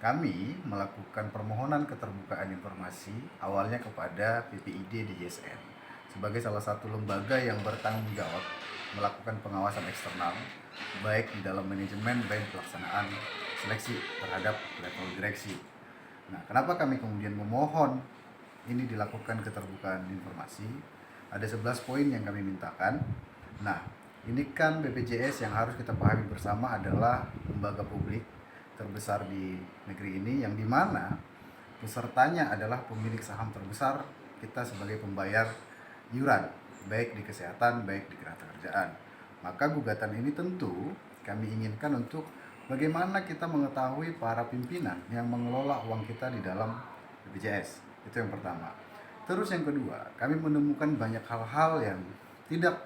kami melakukan permohonan keterbukaan informasi awalnya kepada PPID DJSN sebagai salah satu lembaga yang bertanggung jawab melakukan pengawasan eksternal baik di dalam manajemen baik pelaksanaan seleksi terhadap level direksi. Nah, kenapa kami kemudian memohon ini dilakukan keterbukaan informasi? Ada 11 poin yang kami mintakan. Nah, ini kan BPJS yang harus kita pahami bersama adalah lembaga publik terbesar di negeri ini, yang dimana pesertanya adalah pemilik saham terbesar kita sebagai pembayar iuran baik di kesehatan baik di ketenagakerjaan. Maka gugatan ini tentu kami inginkan untuk bagaimana kita mengetahui para pimpinan yang mengelola uang kita di dalam BPJS. Itu yang pertama. Terus yang kedua, kami menemukan banyak hal-hal yang tidak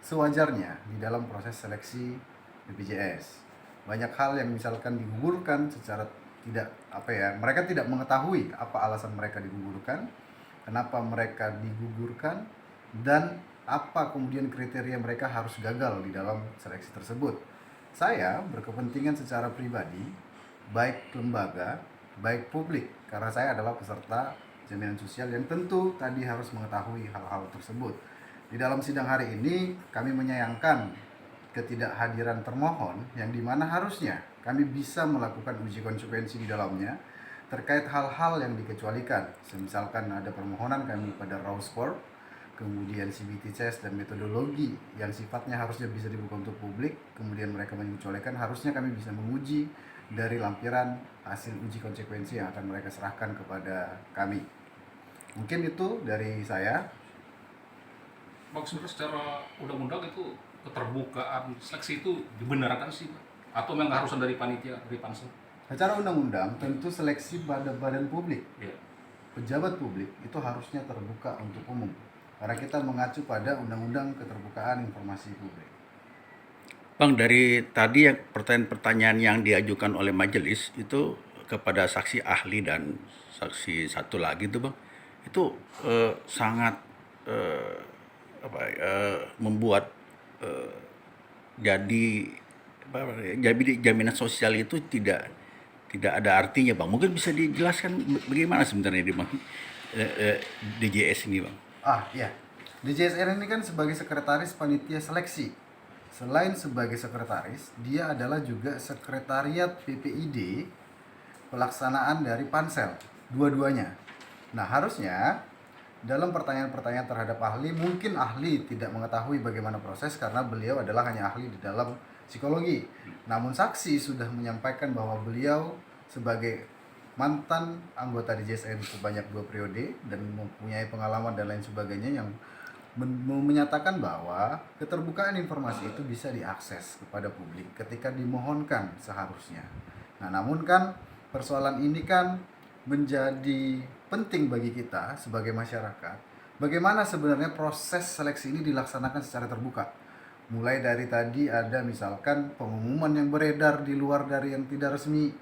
sewajarnya di dalam proses seleksi BPJS. Banyak hal yang misalkan digugurkan secara mereka tidak mengetahui apa alasan mereka digugurkan, kenapa mereka digugurkan, dan apa kemudian kriteria mereka harus gagal di dalam seleksi tersebut. Saya berkepentingan secara pribadi, baik lembaga, baik publik, karena saya adalah peserta jaminan sosial yang tentu tadi harus mengetahui hal-hal tersebut. Di dalam sidang hari ini kami menyayangkan ketidakhadiran termohon, yang dimana harusnya kami bisa melakukan uji konsekuensi di dalamnya terkait hal-hal yang dikecualikan. Misalkan ada permohonan kami pada raw score, kemudian CBT test dan metodologi yang sifatnya harusnya bisa dibuka untuk publik, kemudian mereka mengecualikan, harusnya kami bisa menguji dari lampiran hasil uji konsekuensi yang akan mereka serahkan kepada kami. Mungkin itu dari saya. Bang, sebenarnya secara undang-undang itu keterbukaan seleksi itu dibenarkan sih, atau memang harus dari panitia, dari pansel? Secara undang-undang tentu seleksi pada badan publik, pejabat publik itu harusnya terbuka untuk umum, karena kita mengacu pada undang-undang keterbukaan informasi publik. Bang, dari tadi yang pertanyaan-pertanyaan yang diajukan oleh majelis itu kepada saksi ahli dan saksi satu lagi itu, Bang, itu sangat membuat jadi jaminan sosial itu tidak ada artinya, Bang. Mungkin bisa dijelaskan bagaimana sebenarnya di Bang DJS ini, Bang? Iya. DJSN ini kan sebagai sekretaris panitia seleksi. Selain sebagai sekretaris, dia adalah juga sekretariat PPID pelaksanaan dari pansel, dua-duanya. Nah, harusnya dalam pertanyaan-pertanyaan terhadap ahli, mungkin ahli tidak mengetahui bagaimana proses karena beliau adalah hanya ahli di dalam psikologi. Namun saksi sudah menyampaikan bahwa beliau sebagai mantan anggota DJSN sebanyak 2 periode dan mempunyai pengalaman dan lain sebagainya, yang menyatakan bahwa keterbukaan informasi itu bisa diakses kepada publik ketika dimohonkan seharusnya. Nah, namun kan persoalan ini kan menjadi penting bagi kita sebagai masyarakat. Bagaimana sebenarnya proses seleksi ini dilaksanakan secara terbuka? Mulai dari tadi ada misalkan pengumuman yang beredar di luar dari yang tidak resmi,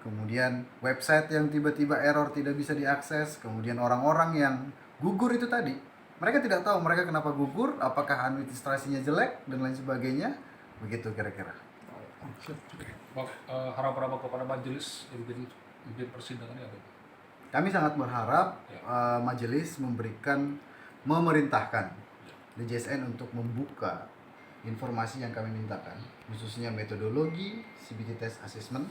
kemudian website yang tiba-tiba error tidak bisa diakses, kemudian orang-orang yang gugur itu tadi, mereka tidak tahu mereka kenapa gugur, apakah administrasinya jelek dan lain sebagainya, begitu kira-kira. Harapan apa kepada majelis yang menjadi persidangan ini apa? Kami sangat berharap majelis memerintahkan DJSN untuk membuka informasi yang kami mintakan, khususnya metodologi CBT test assessment,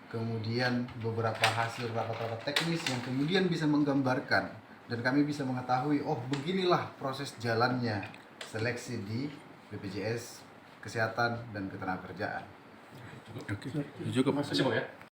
kemudian beberapa hasil rapat-rapat teknis yang kemudian bisa menggambarkan dan kami bisa mengetahui, oh beginilah proses jalannya seleksi di BPJS Kesehatan dan Ketenagakerjaan. Cukup. Terima kasih, Bang, ya.